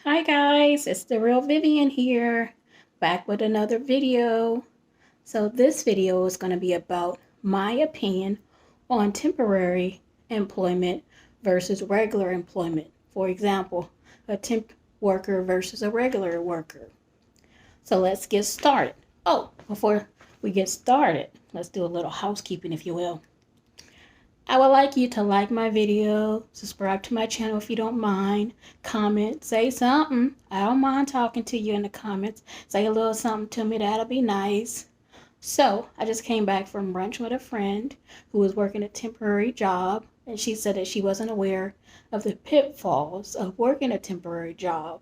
Hi guys, it's the real Vivian here, back with another video. So this video is going to be about my opinion on temporary employment versus regular employment. For example, a temp worker versus a regular worker. So let's get started. Oh, before we get started, let's do a little housekeeping, if you will. I would like you to like my video, subscribe to my channel if you don't mind, comment, say something. I don't mind talking to you in the comments. Say a little something to me, that'll be nice. So, I just came back from brunch with a friend who was working a temporary job, and she said that she wasn't aware of the pitfalls of working a temporary job.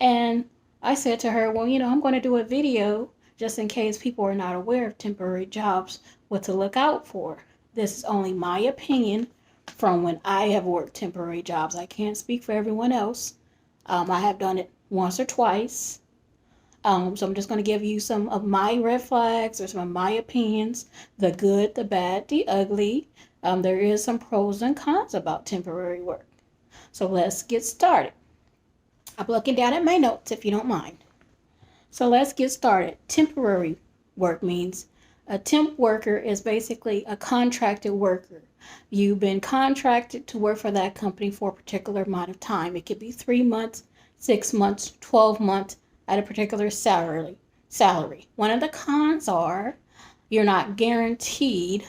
And I said to her, well, I'm going to do a video just in case people are not aware of temporary jobs, what to look out for. This is only my opinion from when I have worked temporary jobs. I can't speak for everyone else. I have done it once or twice. So I'm just going to give you some of my red flags or some of my opinions, the good, the bad, the ugly. There is some pros and cons about temporary work. So let's get started. I'm looking down at my notes if you don't mind. So let's get started. Temporary work means a temp worker is basically a contracted worker. You've been contracted to work for that company for a particular amount of time. It could be 3 months, 6 months, 12 months at a particular salary. One of the cons are you're not guaranteed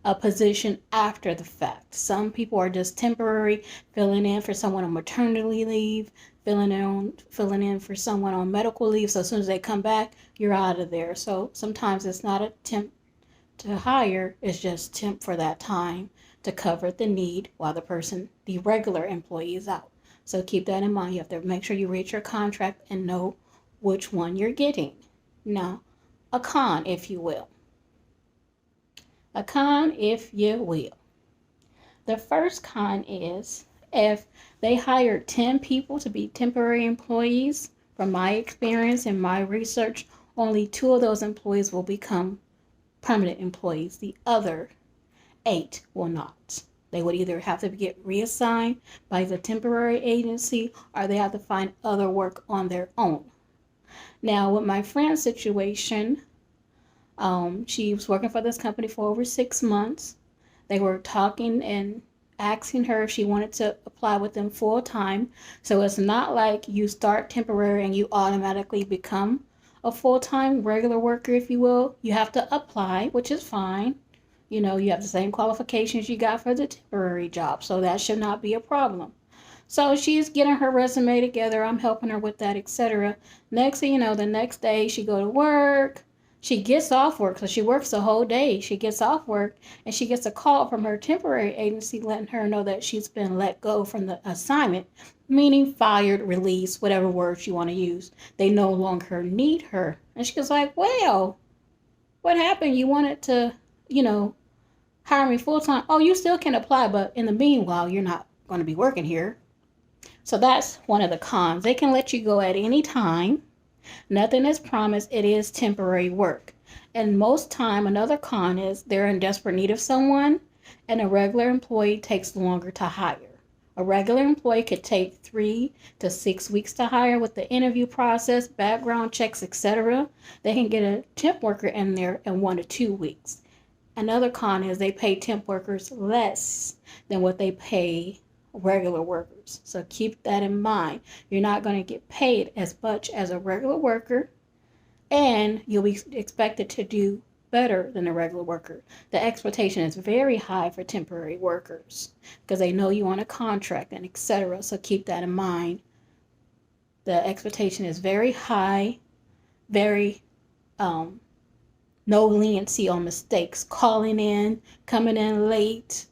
a position after the fact. Some people are just temporary, filling in for someone on maternity leave, filling in for someone on medical leave. So as soon as they come back, you're out of there. So sometimes it's not a temp to hire, it's just temp for that time to cover the need while the regular employee is out. So keep that in mind. You have to make sure you read your contract and know which one you're getting. Now, a con, if you will. A con, if you will. The first con is if they hire 10 people to be temporary employees, from my experience and my research, only 2 of those employees will become permanent employees. The other 8 will not. They would either have to get reassigned by the temporary agency or they have to find other work on their own. Now, with my friend's situation, she was working for this company for over 6 months. They were talking and asking her if she wanted to apply with them full time. So it's not like you start temporary and you automatically become a full-time regular worker, if you will. You have to apply, which is fine. You have the same qualifications you got for the temporary job, so that should not be a problem. So she's getting her resume together. I'm helping her with that, etc. Next thing you know, the next day she go to work. She gets off work, so she works the whole day. She gets off work and she gets a call from her temporary agency letting her know that she's been let go from the assignment, meaning fired, released, whatever words you want to use. They no longer need her. And she was like, well, what happened? You wanted to, hire me full time. Oh, you still can apply, but in the meanwhile, you're not going to be working here. So that's one of the cons. They can let you go at any time. Nothing is promised. It is temporary work. And most time, another con is they're in desperate need of someone, and a regular employee takes longer to hire. A regular employee could take 3 to 6 weeks to hire with the interview process, background checks, etc. They can get a temp worker in there in 1 to 2 weeks. Another con is they pay temp workers less than what they pay regular workers. So keep that in mind. You're not going to get paid as much as a regular worker, and you'll be expected to do better than a regular worker. The expectation is very high for temporary workers because they know you on a contract and etc. So keep that in mind. The expectation is very high, very no leniency on mistakes, calling in, coming in late,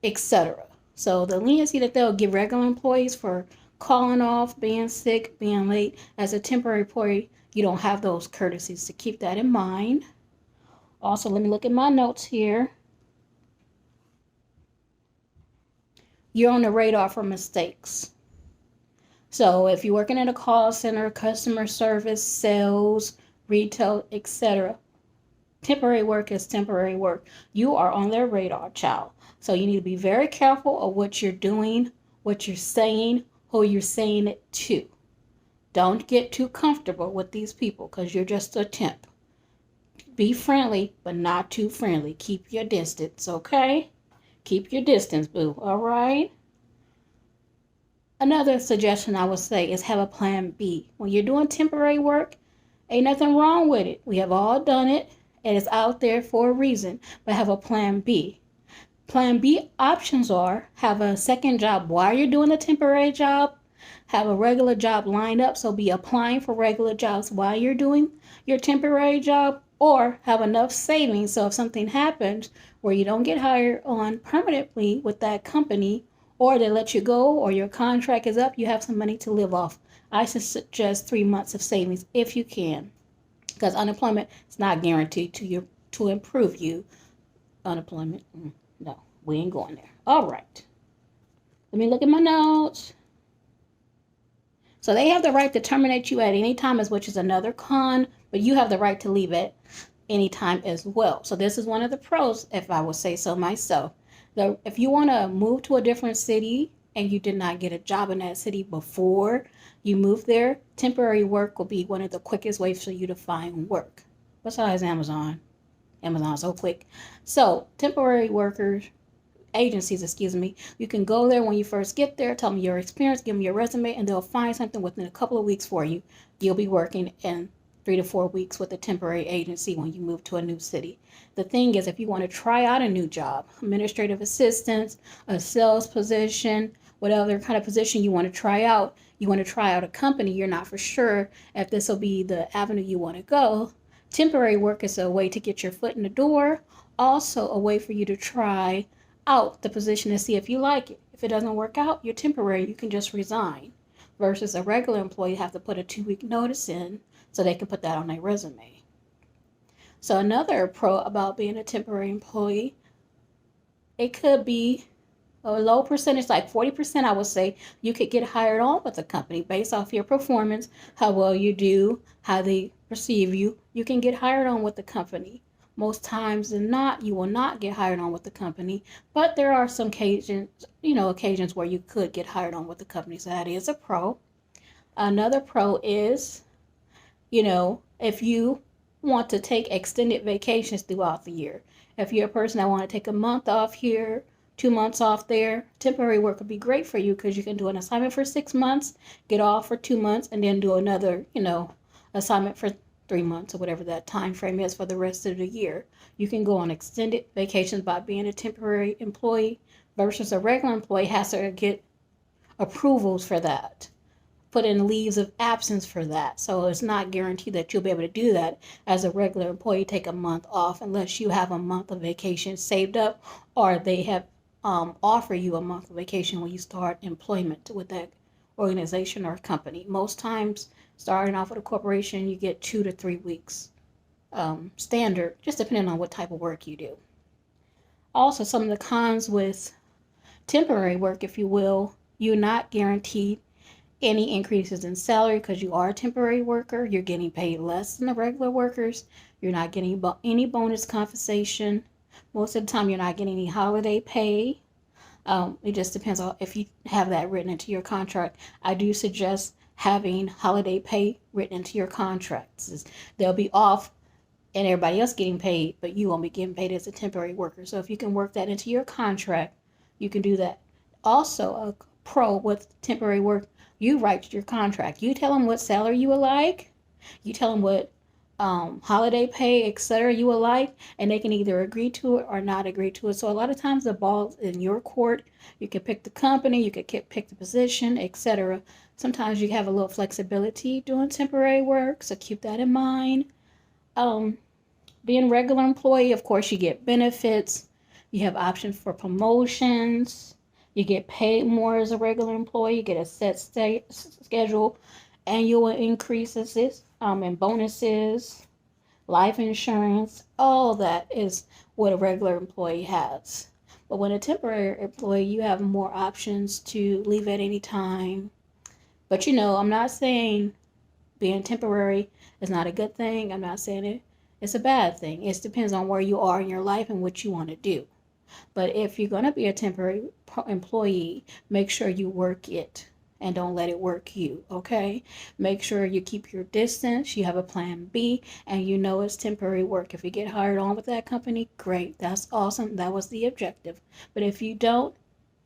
etc. So the leniency that they'll give regular employees for calling off, being sick, being late, as a temporary employee, you don't have those courtesies, to keep that in mind. Also, let me look at my notes here. You're on the radar for mistakes. So if you're working in a call center, customer service, sales, retail, etc., temporary work is temporary work. You are on their radar, child. So you need to be very careful of what you're doing, what you're saying, who you're saying it to. Don't get too comfortable with these people because you're just a temp. Be friendly, but not too friendly. Keep your distance, okay? Keep your distance, boo, all right? Another suggestion I would say is have a plan B. When you're doing temporary work, ain't nothing wrong with it. We have all done it, and it's out there for a reason, but have a plan B. Plan B options are have a second job while you're doing a temporary job, have a regular job lined up, so be applying for regular jobs while you're doing your temporary job, or have enough savings so if something happens where you don't get hired on permanently with that company, or they let you go, or your contract is up, you have some money to live off. I suggest 3 months of savings if you can, because unemployment is not guaranteed to improve you. Unemployment, no, we ain't going there. All right, let me look at my notes. So they have the right to terminate you at any time, which is another con, but you have the right to leave at any time as well. So this is one of the pros, if I would say so myself. If you want to move to a different city and you did not get a job in that city before you move there, temporary work will be one of the quickest ways for you to find work. Besides Amazon. Amazon's so quick. So temporary agencies, you can go there when you first get there, tell them your experience, give them your resume, and they'll find something within a couple of weeks for you. You'll be working in 3 to 4 weeks with a temporary agency when you move to a new city. The thing is, if you want to try out a new job, administrative assistant, a sales position, whatever kind of position you want to try out a company, you're not for sure if this will be the avenue you want to go. Temporary work is a way to get your foot in the door, also a way for you to try out the position and see if you like it. If it doesn't work out, you're temporary, you can just resign. Versus a regular employee have to put a 2-week notice in so they can put that on their resume. So another pro about being a temporary employee, it could be a low percentage, like 40%, I would say, you could get hired on with a company based off your performance, how well you do, how they perceive you. You can get hired on with the company. Most times than not, you will not get hired on with the company, but there are some occasions where you could get hired on with the company. So that is a pro. Another pro is, if you want to take extended vacations throughout the year. If you're a person that want to take a month off here, 2 months off there, temporary work would be great for you because you can do an assignment for 6 months, get off for 2 months, and then do another, assignment for 3 months or whatever that time frame is for the rest of the year. You can go on extended vacations by being a temporary employee versus a regular employee has to get approvals for that, put in leaves of absence for that. So it's not guaranteed that you'll be able to do that as a regular employee, take a month off unless you have a month of vacation saved up or they have offer you a month of vacation when you start employment with that organization or company. Most times, starting off with a corporation, you get 2 to 3 weeks standard, just depending on what type of work you do. Also, some of the cons with temporary work, if you will, you're not guaranteed any increases in salary because you are a temporary worker. You're getting paid less than the regular workers. You're not getting any bonus compensation. Most of the time, you're not getting any holiday pay. It just depends on if you have that written into your contract. I do suggest having holiday pay written into your contracts. They'll be off and everybody else getting paid, but you won't be getting paid as a temporary worker. So if you can work that into your contract, you can do that. Also, a pro with temporary work, you write your contract. You tell them what salary you would like. You tell them what holiday pay, etc. you would like, and they can either agree to it or not agree to it. So a lot of times the ball's in your court. You can pick the company, you can pick the position, etc. Sometimes you have a little flexibility doing temporary work, so keep that in mind. Being regular employee, of course, you get benefits. You have options for promotions. You get paid more as a regular employee. You get a set schedule, annual increases, and bonuses, life insurance. All that is what a regular employee has. But when a temporary employee, you have more options to leave at any time. But I'm not saying being temporary is not a good thing. I'm not saying it's a bad thing. It depends on where you are in your life and what you want to do. But if you're going to be a temporary employee, make sure you work it and don't let it work you, okay? Make sure you keep your distance, you have a plan B, and you know it's temporary work. If you get hired on with that company, great. That's awesome. That was the objective. But if you don't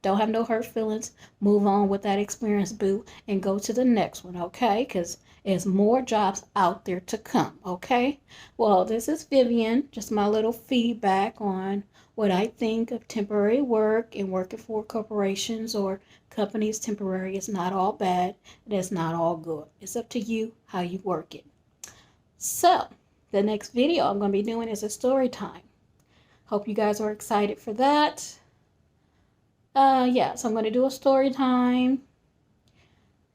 have no hurt feelings. Move on with that experience, boo, and go to the next one, okay? Because there's more jobs out there to come, okay? Well, this is Vivian, just my little feedback on what I think of temporary work and working for corporations or companies. Temporary is not all bad, and it's not all good. It's up to you how you work it. So, the next video I'm going to be doing is a story time. Hope you guys are excited for that. Yeah, so I'm going to do a story time,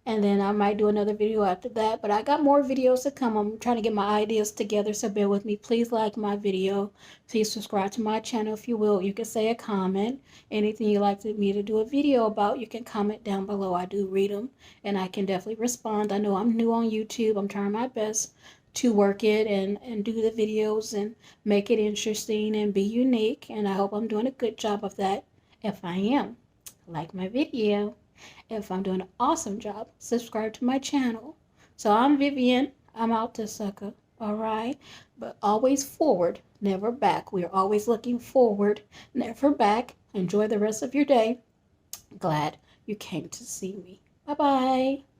and then I might do another video after that, but I got more videos to come. I'm trying to get my ideas together, so bear with me. Please like my video. Please subscribe to my channel if you will. You can say a comment. Anything you'd like me to do a video about, you can comment down below. I do read them, and I can definitely respond. I know I'm new on YouTube. I'm trying my best to work it and do the videos and make it interesting and be unique, and I hope I'm doing a good job of that. If I am, like my video. If I'm doing an awesome job, subscribe to my channel. So I'm Vivian. I'm out this sucker. All right. But always forward, never back. We are always looking forward, never back. Enjoy the rest of your day. Glad you came to see me. Bye-bye.